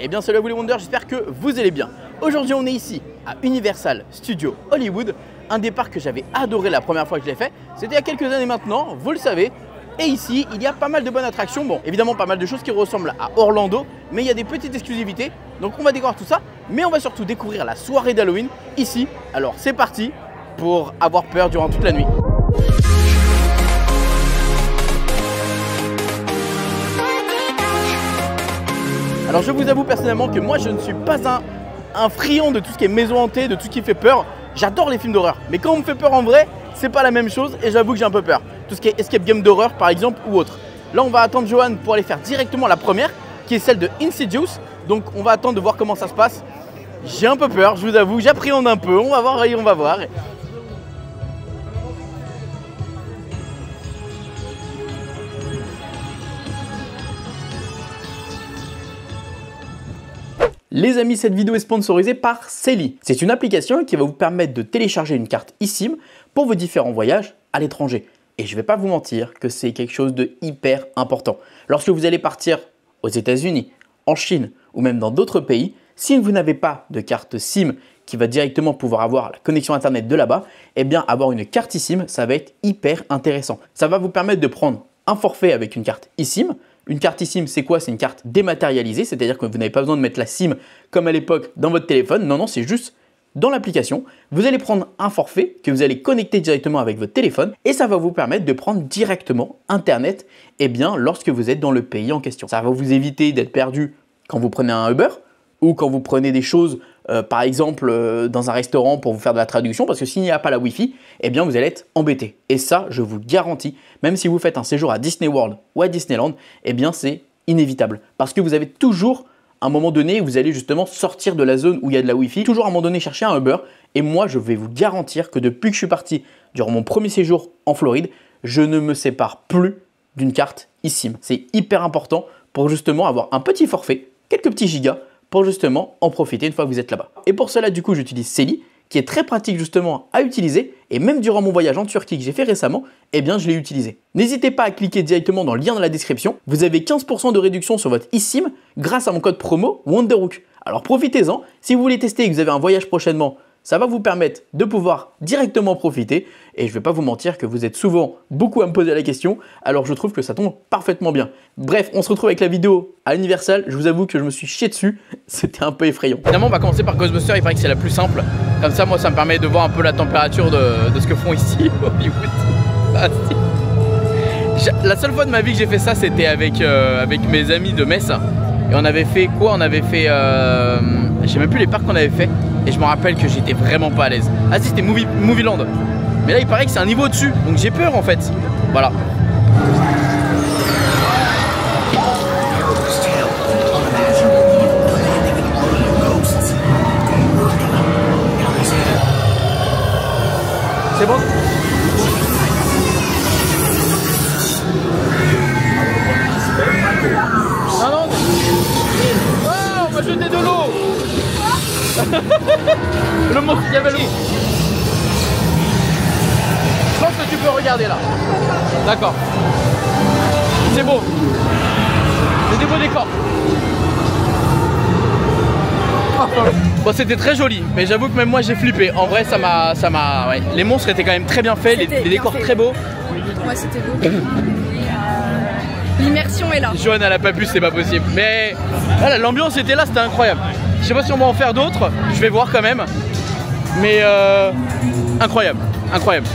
Eh bien salut à vous les Wonders, j'espère que vous allez bien. Aujourd'hui on est ici à Universal Studios Hollywood, un des parcs que j'avais adoré la première fois que je l'ai fait. C'était il y a quelques années maintenant, vous le savez. Et ici, il y a pas mal de bonnes attractions. Bon, évidemment pas mal de choses qui ressemblent à Orlando, mais il y a des petites exclusivités. Donc on va découvrir tout ça, mais on va surtout découvrir la soirée d'Halloween ici. Alors c'est parti pour avoir peur durant toute la nuit. Alors je vous avoue personnellement que moi je ne suis pas un friand de tout ce qui est maison hantée, de tout ce qui fait peur. J'adore les films d'horreur, mais quand on me fait peur en vrai, c'est pas la même chose et j'avoue que j'ai un peu peur. Tout ce qui est escape game d'horreur par exemple ou autre. Là on va attendre Johan pour aller faire directement la première, qui est celle de Insidious. Donc on va attendre de voir comment ça se passe. J'ai un peu peur, je vous avoue, j'appréhende un peu, on va voir et on va voir. Les amis, cette vidéo est sponsorisée par Celi. C'est une application qui va vous permettre de télécharger une carte eSIM pour vos différents voyages à l'étranger. Et je ne vais pas vous mentir que c'est quelque chose de hyper important. Lorsque vous allez partir aux États-Unis, en Chine ou même dans d'autres pays, si vous n'avez pas de carte SIM qui va directement pouvoir avoir la connexion internet de là-bas, eh bien avoir une carte eSIM, ça va être hyper intéressant. Ça va vous permettre de prendre un forfait avec une carte eSIM. Une carte eSIM, c'est quoi? C'est une carte dématérialisée, c'est-à-dire que vous n'avez pas besoin de mettre la SIM comme à l'époque dans votre téléphone. Non, c'est juste dans l'application. Vous allez prendre un forfait que vous allez connecter directement avec votre téléphone et ça va vous permettre de prendre directement Internet lorsque vous êtes dans le pays en question. Ça va vous éviter d'être perdu quand vous prenez un Uber ou quand vous prenez des choses, par exemple dans un restaurant pour vous faire de la traduction, parce que s'il n'y a pas la Wi-Fi, vous allez être embêté. Et ça, je vous garantis, même si vous faites un séjour à Disney World ou à Disneyland, c'est inévitable. Parce que vous avez toujours un moment donné où vous allez justement sortir de la zone où il y a de la Wi-Fi, toujours à un moment donné chercher un Uber. Et moi, je vais vous garantir que depuis que je suis parti durant mon premier séjour en Floride, je ne me sépare plus d'une carte eSIM. C'est hyper important pour justement avoir un petit forfait, quelques petits gigas, pour justement en profiter une fois que vous êtes là-bas. Et pour cela, du coup, j'utilise Celi, qui est très pratique justement à utiliser. Et même durant mon voyage en Turquie que j'ai fait récemment, je l'ai utilisé. N'hésitez pas à cliquer directement dans le lien dans la description. Vous avez 15% de réduction sur votre eSIM grâce à mon code promo Wonderhook. Alors profitez-en. Si vous voulez tester et que vous avez un voyage prochainement, ça va vous permettre de pouvoir directement profiter. Et je ne vais pas vous mentir que vous êtes souvent beaucoup à me poser la question. Alors je trouve que ça tombe parfaitement bien. Bref, on se retrouve avec la vidéo à Universal. Je vous avoue que je me suis chié dessus. C'était un peu effrayant. Finalement, on va commencer par Ghostbusters. Il paraît que c'est la plus simple. Comme ça, moi, ça me permet de voir un peu la température de ce que font ici Hollywood. Ah, si. La seule fois de ma vie que j'ai fait ça, c'était avec mes amis de Metz. Et on avait fait quoi? On avait fait... je sais même plus les parcs qu'on avait fait. Et je me rappelle que j'étais vraiment pas à l'aise. Ah si, c'était Movieland. Mais là, il paraît que c'est un niveau au-dessus. Donc j'ai peur en fait. Voilà. C'est bon? Non. Oh, on m'a jeté de l'eau. Le monstre, il y avait l'eau. Je pense que tu peux regarder là. D'accord. C'est beau. C'est des beaux décors. Bon, c'était très joli, mais j'avoue que même moi j'ai flippé. En vrai, ça m'a. Ouais. Les monstres étaient quand même très bien faits, les décors très beaux. Ouais, c'était beau. L'immersion est là. Johan, elle a pas pu, c'est pas possible. Mais voilà, l'ambiance était là, c'était incroyable. Je sais pas si on va en faire d'autres, je vais voir quand même. Mais incroyable, incroyable.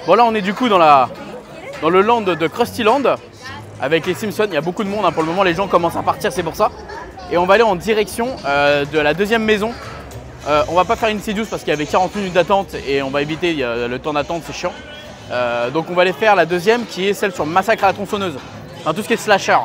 Bon là on est du coup dans le land de Krustyland avec les Simpsons. Il y a beaucoup de monde pour le moment, les gens commencent à partir, c'est pour ça. Et on va aller en direction de la deuxième maison. On va pas faire Insidious parce qu'il y avait 40 minutes d'attente et on va éviter le temps d'attente, c'est chiant. Donc on va aller faire la deuxième qui est celle sur Massacre à la tronçonneuse. Enfin, tout ce qui est slasher.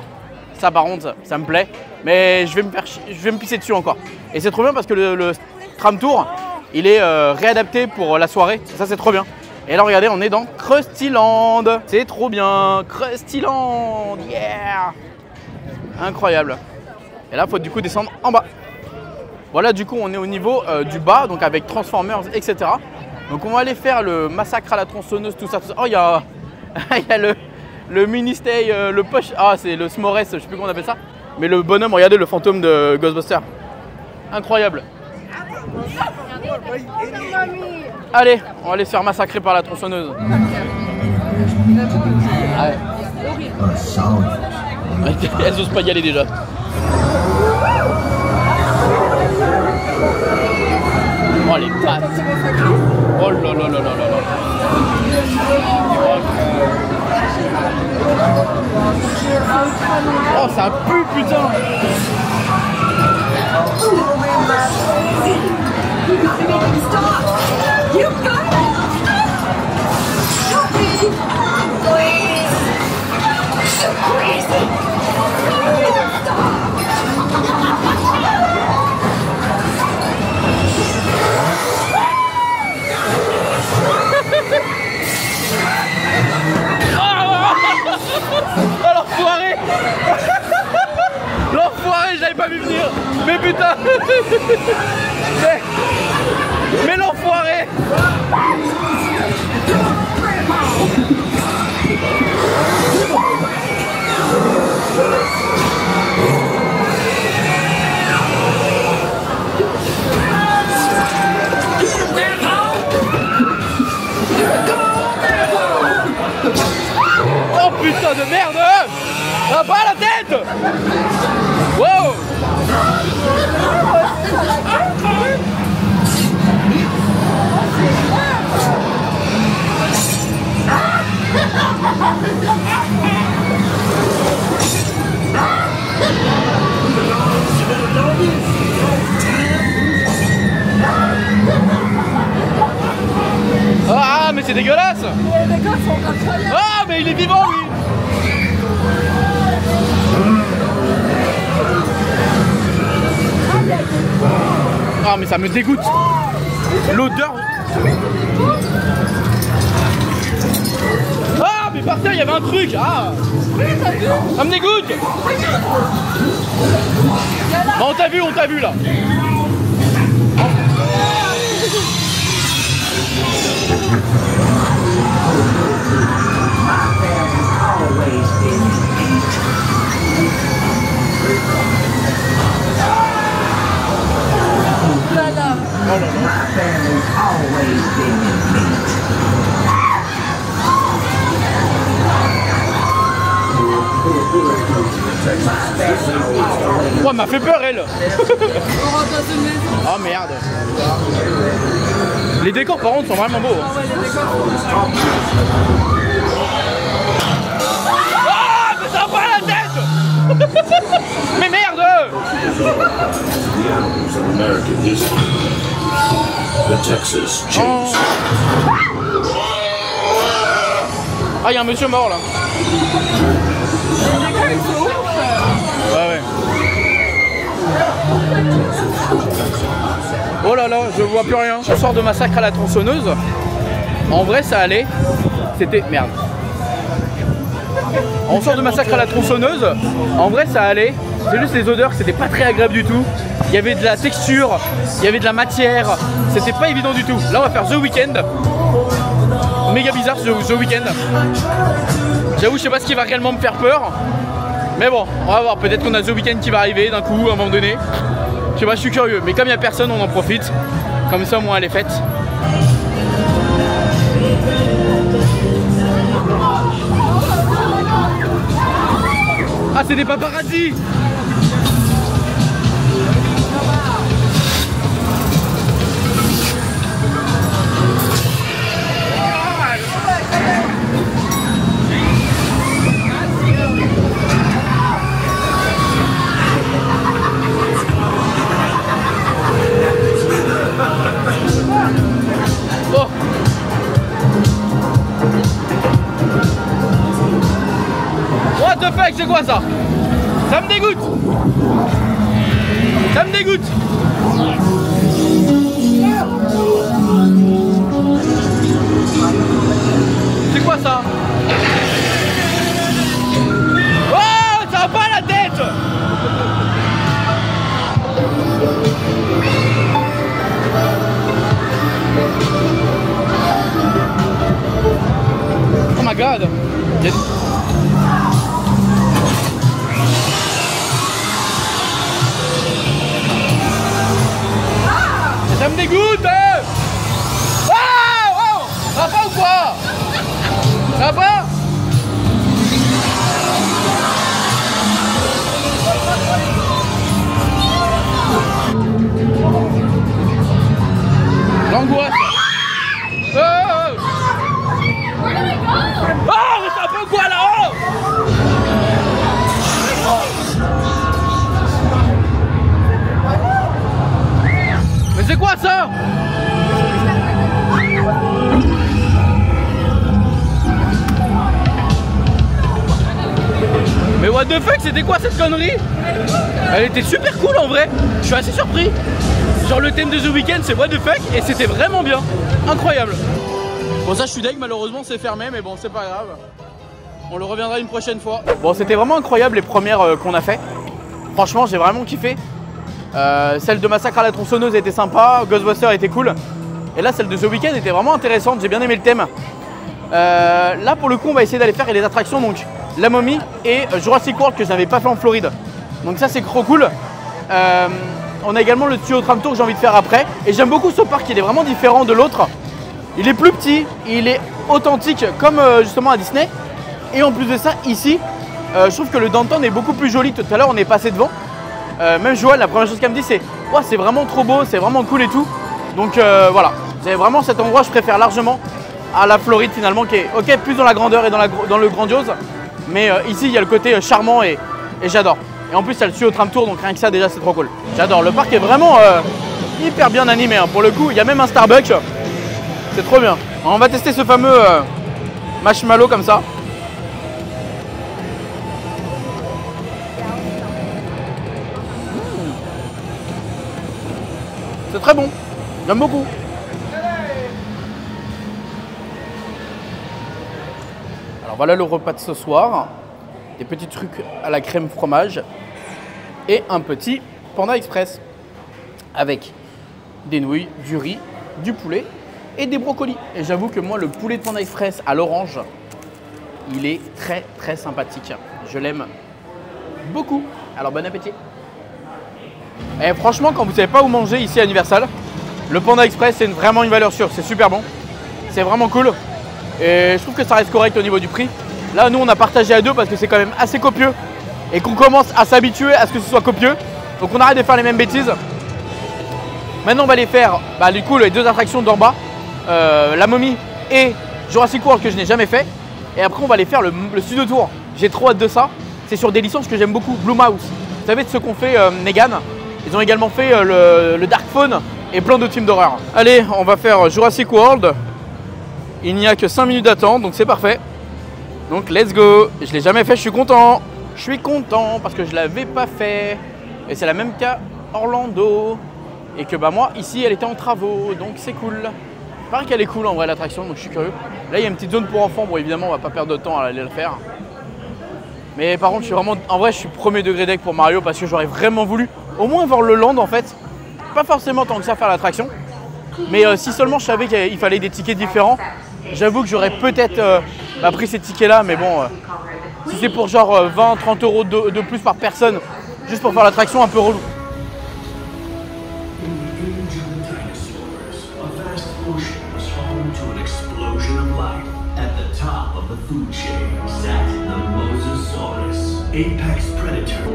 Ça par contre, ça me plaît. Mais je vais me pisser dessus encore. Et c'est trop bien parce que le tram tour, il est réadapté pour la soirée. Ça, c'est trop bien. Et là, regardez, on est dans Krustyland. C'est trop bien. Krustyland, yeah. Incroyable. Et là, il faut du coup descendre en bas. Voilà, du coup, on est au niveau du bas, donc avec Transformers, etc. Donc, on va aller faire le massacre à la tronçonneuse, tout ça, tout ça. Oh, il y a, il y a le mini-stay, le push. Ah, c'est le S'mores, je sais plus comment on appelle ça. Mais le bonhomme, regardez, le fantôme de Ghostbusters. Incroyable. Allez, on va aller se faire massacrer par la tronçonneuse. Ouais. Elles osent pas y aller déjà. Oh les pattes. Oh là là là là là là. Oh ça pue putain. Oh l'enfoiré. L'enfoiré, j'avais pas vu venir. Mais putain. Mais l'enfoiré. Oh putain de merde. Ah, pas la tête. Wow. Ah mais c'est dégueulasse. Les gars sont incroyables. Ah mais il est vivant lui. Ah mais ça me dégoûte. L'odeur. Ah mais par terre il y avait un truc. Ah ça me dégoûte. Bah, on t'a vu là. Oh, elle m'a fait peur elle. Oh merde. Les décors par contre sont vraiment beaux. Ah ouais, les décors. Ah mais ça va pas à la tête. Mais merde. Oh. Ah il y a un monsieur mort là. Les décors ils sont ouf. Ouais. Oh là là, je vois plus rien. On sort de massacre à la tronçonneuse. En vrai ça allait. C'était... Merde. On sort de massacre à la tronçonneuse. En vrai ça allait. C'est juste les odeurs, c'était pas très agréable du tout. Il y avait de la texture, il y avait de la matière. C'était pas évident du tout. Là on va faire The Weeknd. Méga bizarre The Weeknd. J'avoue je sais pas ce qui va réellement me faire peur. Mais bon, on va voir, peut-être qu'on a The Weeknd qui va arriver d'un coup à un moment donné. Je sais pas, je suis curieux, mais comme il n'y a personne, on en profite. Comme ça, au moins, elle est faite. Ah, c'est des paparazzi. Oh. What the fuck, c'est quoi ça? Ça me dégoûte. Ça me dégoûte. C'est quoi ça? Oh, ça va pas la tête. Oh my god. Ça me dégoûte. Oh, oh, ça va pas ou quoi? Ça va pas? L'angoisse. Oh, oh, mais ça va pas ou quoi là-haut? Mais c'est quoi ça? Mais what the fuck, c'était quoi cette connerie? Elle était super cool en vrai. Je suis assez surpris. Genre le thème de The Weeknd c'est what the fuck et c'était vraiment bien. Incroyable. Bon ça je suis deg, malheureusement c'est fermé mais bon c'est pas grave. On le reviendra une prochaine fois. Bon c'était vraiment incroyable les premières qu'on a fait. Franchement j'ai vraiment kiffé. Celle de Massacre à la tronçonneuse était sympa, Ghostbusters était cool. Et là celle de The Weeknd était vraiment intéressante, j'ai bien aimé le thème. Là pour le coup on va essayer d'aller faire les attractions donc La Momie et Jurassic World que je n'avais pas fait en Floride. Donc ça c'est trop cool. On a également le tuyau tram tour que j'ai envie de faire après. Et j'aime beaucoup ce parc, il est vraiment différent de l'autre. Il est plus petit, il est authentique comme justement à Disney. Et en plus de ça, ici, je trouve que le downtown est beaucoup plus joli. Tout à l'heure on est passé devant. Même Joël, la première chose qu'elle me dit c'est oh, c'est vraiment trop beau, c'est vraiment cool et tout. Donc voilà, c'est vraiment cet endroit je préfère largement à la Floride finalement qui est ok plus dans la grandeur et dans le grandiose. Mais ici il y a le côté charmant et j'adore. Et en plus il y a le tuyau tram tour donc rien que ça déjà c'est trop cool. J'adore, le parc est vraiment hyper bien animé hein. Pour le coup il y a même un Starbucks. C'est trop bien. On va tester ce fameux marshmallow comme ça. C'est très bon, j'aime beaucoup. Alors voilà le repas de ce soir. Des petits trucs à la crème fromage et un petit Panda Express avec des nouilles, du riz, du poulet et des brocolis. Et j'avoue que moi le poulet de Panda Express à l'orange, il est très très sympathique. Je l'aime beaucoup. Alors bon appétit. Et franchement quand vous ne savez pas où manger ici à Universal, le Panda Express c'est vraiment une valeur sûre, c'est super bon. C'est vraiment cool. Et je trouve que ça reste correct au niveau du prix. Là, nous, on a partagé à deux parce que c'est quand même assez copieux et qu'on commence à s'habituer à ce que ce soit copieux. Donc, on arrête de faire les mêmes bêtises. Maintenant, on va aller faire du coup les deux attractions d'en bas, La Momie et Jurassic World que je n'ai jamais fait. Et après, on va aller faire le studio tour. J'ai trop hâte de ça. C'est sur des licences que j'aime beaucoup, Blue Mouse. Vous savez de ce qu'ont fait Negan. Ils ont également fait le Dark Phone et plein d'autres films d'horreur. Allez, on va faire Jurassic World. Il n'y a que 5 minutes d'attente, donc c'est parfait. Donc let's go. Je l'ai jamais fait, je suis content. Je suis content parce que je l'avais pas fait. Et c'est la même qu'à Orlando. Et que moi ici elle était en travaux, donc c'est cool. Il paraît qu'elle est cool en vrai l'attraction, donc je suis curieux. Là il y a une petite zone pour enfants, bon évidemment on va pas perdre de temps à aller le faire. Mais par contre je suis vraiment, en vrai je suis premier degré deck pour Mario parce que j'aurais vraiment voulu au moins voir le land en fait. Pas forcément tant que ça faire l'attraction. Mais si seulement je savais qu'il fallait des tickets différents, j'avoue que j'aurais peut-être pris ces tickets là, mais bon, si c'est pour genre 20-30 € de plus par personne, juste pour faire l'attraction, un peu relou. Apex Predator.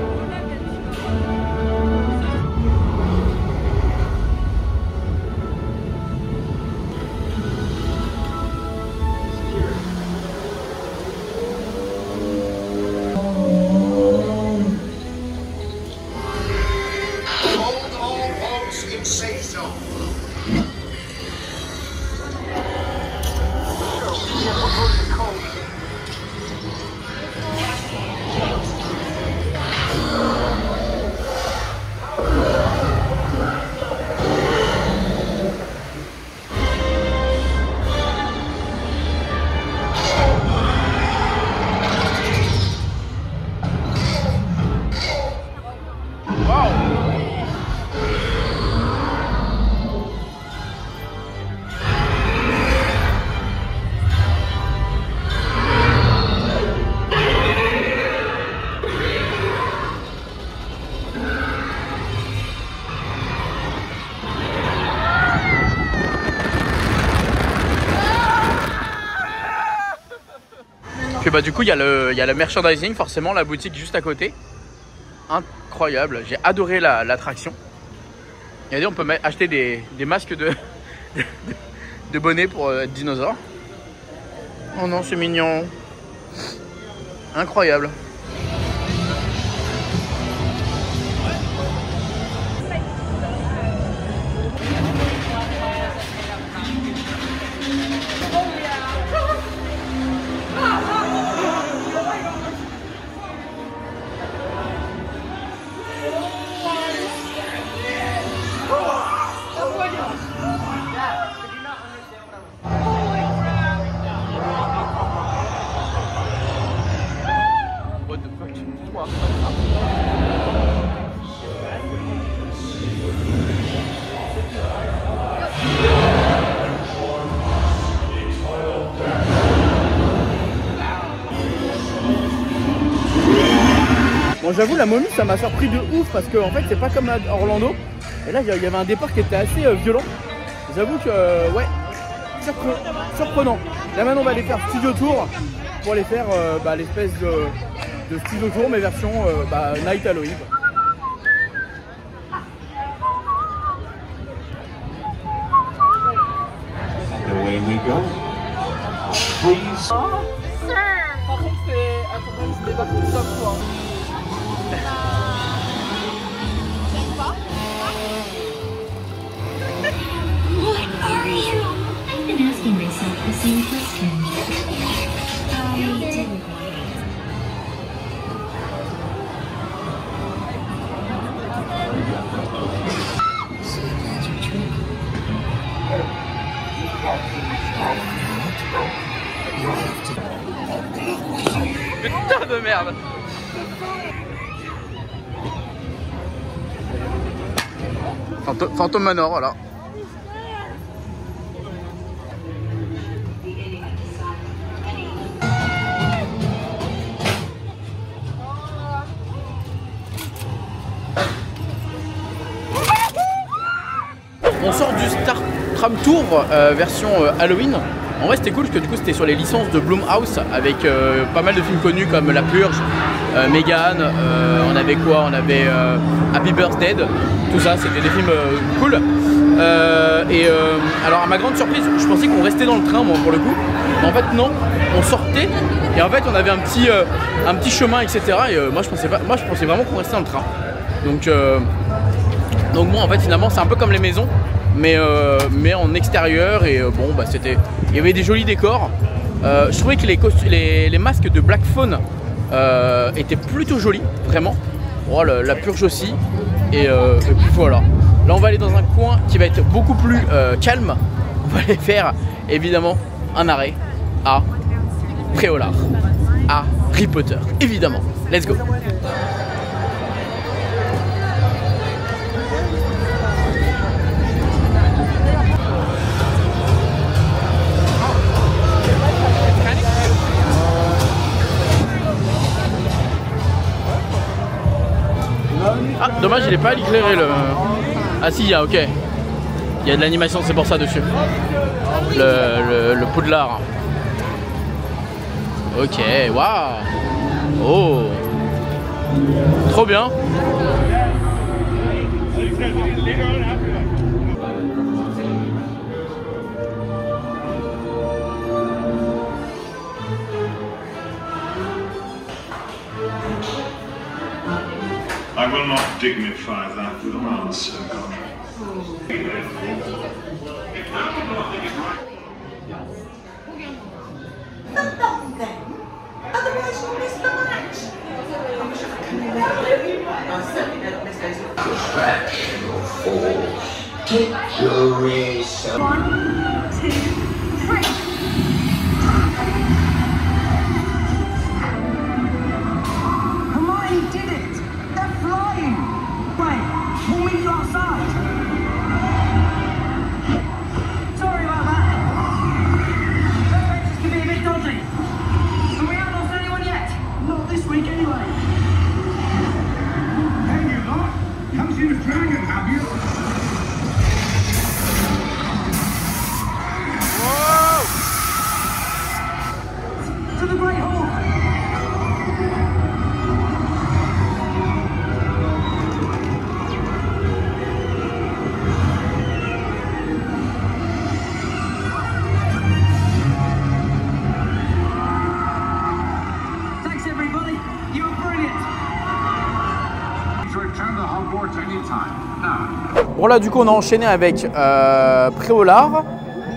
Puis bah du coup il y a le merchandising, forcément la boutique juste à côté. Incroyable, j'ai adoré l'attraction. Regardez, on peut acheter des masques de bonnets pour être dinosaure. Oh non, c'est mignon. Incroyable. Bon, j'avoue, la momie ça m'a surpris de ouf parce que en fait c'est pas comme à Orlando. Et là il y avait un départ qui était assez violent. J'avoue que ouais, surprenant. Là maintenant on va aller faire Studio Tour pour aller faire l'espèce de Studio Tour mais version Night Halloween. Away we go. Please. Par contre, c'est. Attends, je débarque tout ça quoi. What are you? I've been asking myself the same question. I didn't. So that's your trick. Putain de merde. Phantom Manor, voilà. On sort du Star Tram Tour version Halloween. En vrai c'était cool parce que du coup c'était sur les licences de Blumhouse avec pas mal de films connus comme La Purge, Megan, on avait quoi? On avait Happy Birthday, tout ça, c'était des films cool. Alors à ma grande surprise, je pensais qu'on restait dans le train moi pour le coup. Mais en fait non, on sortait et en fait on avait un petit chemin etc. Et moi je pensais vraiment qu'on restait dans le train. Donc bon en fait finalement c'est un peu comme les maisons. Mais en extérieur et bon bah il y avait des jolis décors. Je trouvais que les masques de Black Phone étaient plutôt jolis, vraiment. Oh, la purge aussi. Et puis voilà. Là on va aller dans un coin qui va être beaucoup plus calme. On va aller faire évidemment un arrêt à Préolard, à Harry Potter, évidemment. Let's go. Ah, dommage, il est pas éclairé le. Ah, si, ok. Il y a de l'animation, c'est pour ça dessus. Le Poudlard. Ok, waouh. Oh. Trop bien. I will not dignify that with an answer, Godfrey. Otherwise you'll miss the match. One, two, three. Hermione did it! They're flying! Wait, we'll meet you outside. Sorry about that. Those benches can be a bit dodgy. But we haven't lost anyone yet. Not this week anyway. Hey, you lot! Come see the dragon, have you? Whoa! Bon là du coup on a enchaîné avec Préolard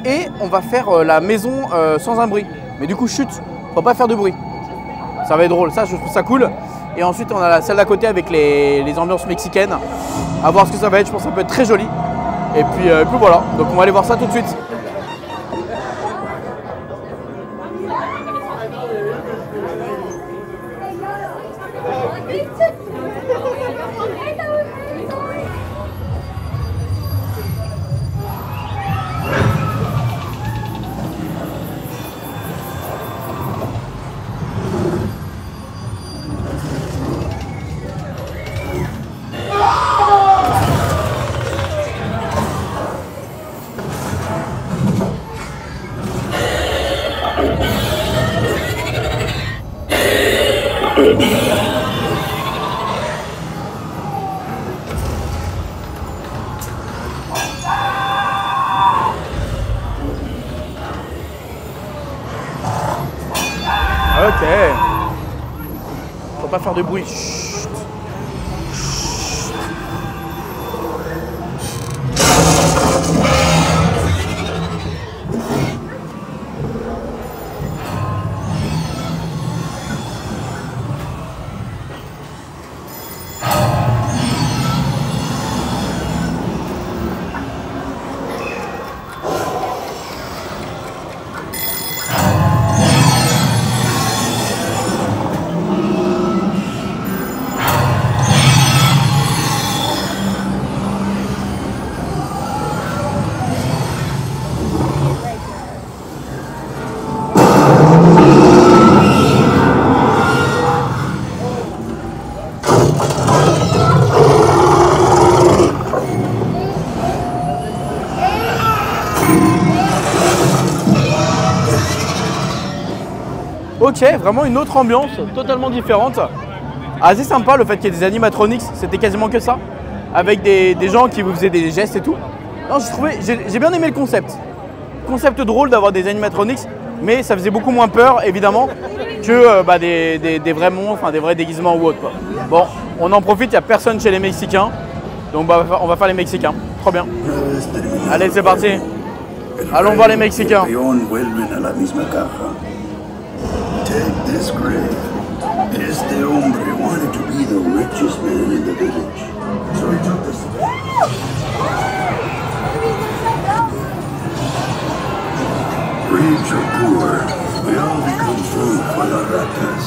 et on va faire la maison sans un bruit. Mais du coup chut, faut pas faire de bruit. Ça va être drôle, ça je trouve ça cool. Et ensuite on a la salle d'à côté avec les ambiances mexicaines. À voir ce que ça va être, je pense que ça peut être très joli. Et puis voilà, donc on va aller voir ça tout de suite. Ok. Faut pas faire de bruit. Chut. Ok, vraiment une autre ambiance, totalement différente. Assez sympa le fait qu'il y ait des animatronics, c'était quasiment que ça. Avec des gens qui vous faisaient des gestes et tout. Non, j'ai bien aimé le concept. Concept drôle d'avoir des animatronics, mais ça faisait beaucoup moins peur évidemment que des vrais monstres, enfin des vrais déguisements ou autre quoi. Bon, on en profite, il n'y a personne chez les Mexicains. Donc on va faire les Mexicains, trop bien. Allez, c'est parti. Allons voir les Mexicains. Take this grave. Este hombre wanted to be the richest man in the village. So he took this. Rich or poor, we all become food for the ratas.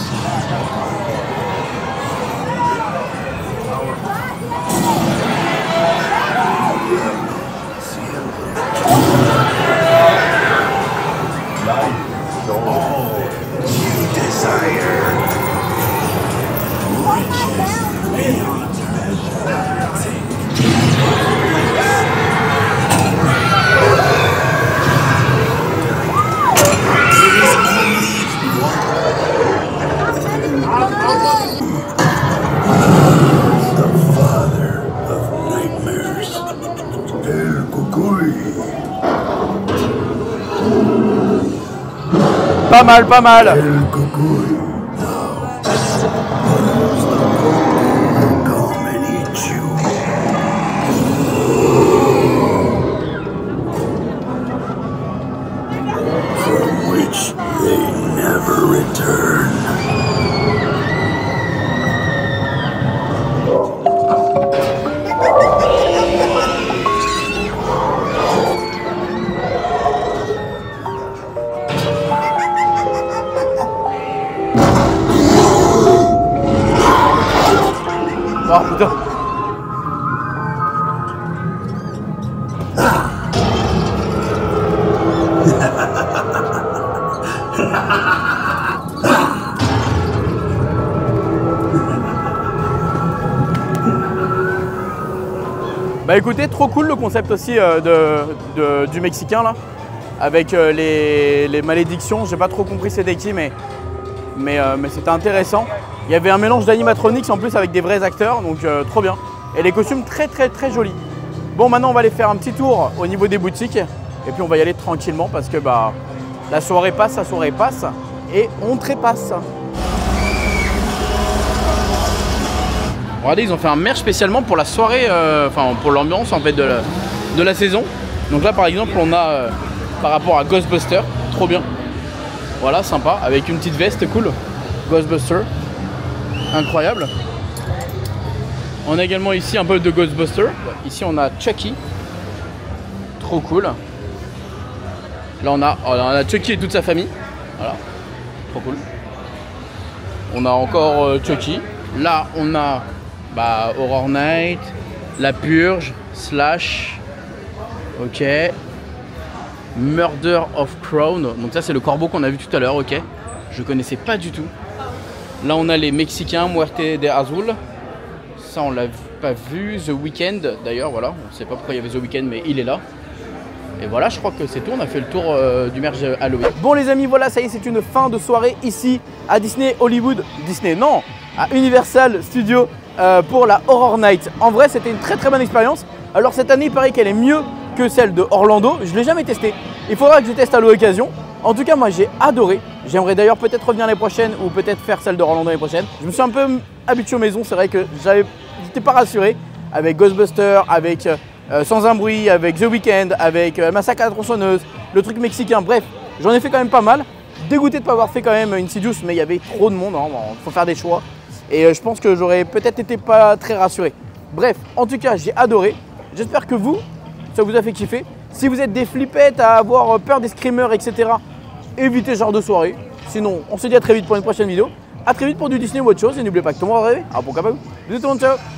Pas mal, pas mal. From which they never return. Oh putain. Bah écoutez, trop cool le concept aussi du Mexicain là, avec les malédictions. J'ai pas trop compris c'était qui, mais c'était intéressant. Il y avait un mélange d'animatronics en plus avec des vrais acteurs, donc trop bien. Et les costumes très jolis. Bon, maintenant on va aller faire un petit tour au niveau des boutiques et puis on va y aller tranquillement parce que la soirée passe et on trépasse. Regardez, ils ont fait un merch spécialement pour la soirée, enfin pour l'ambiance en fait de la saison. Donc là par exemple on a par rapport à Ghostbusters, trop bien. Voilà, sympa, avec une petite veste cool. Ghostbusters, incroyable. On a également ici un peu de Ghostbusters. Ici on a Chucky, trop cool. Là on a Chucky et toute sa famille. Voilà, trop cool. On a encore Chucky. Là on a Horror Night, La Purge, Slash, ok. Murder of Crown, donc ça c'est le corbeau qu'on a vu tout à l'heure, ok. Je connaissais pas du tout. Là on a les Mexicains, Muerte de Azul. Ça on l'a pas vu. The Weeknd d'ailleurs, voilà. On sait pas pourquoi il y avait The Weeknd mais il est là. Et voilà, je crois que c'est tout, on a fait le tour du merch Halloween. Bon les amis, voilà, ça y est, c'est une fin de soirée ici à Disney Hollywood. Disney, non, à Universal Studios pour la Horror Night. En vrai, c'était une très bonne expérience. Alors cette année, il paraît qu'elle est mieux que celle de Orlando. Je ne l'ai jamais testée. Il faudra que je teste à l'occasion. En tout cas, moi j'ai adoré. J'aimerais d'ailleurs peut-être revenir l'année prochaine ou peut-être faire celle de Orlando l'année prochaine. Je me suis un peu habitué aux maisons. C'est vrai que j'étais pas rassuré avec Ghostbusters, avec Sans un bruit, avec The Weeknd, avec Massacre à la tronçonneuse, le truc mexicain. Bref, j'en ai fait quand même pas mal. Dégoûté de ne pas avoir fait quand même Insidious, mais il y avait trop de monde. Il faut faire des choix. Et je pense que j'aurais peut-être été pas très rassuré. Bref, en tout cas, j'ai adoré. J'espère que vous, ça vous a fait kiffer. Si vous êtes des flippettes à avoir peur des screamers, etc., évitez ce genre de soirée. Sinon, on se dit à très vite pour une prochaine vidéo. A très vite pour du Disney ou autre chose. Et n'oubliez pas que tout le monde va rêver. Alors pourquoi pas vous. Bisous tout le monde, ciao.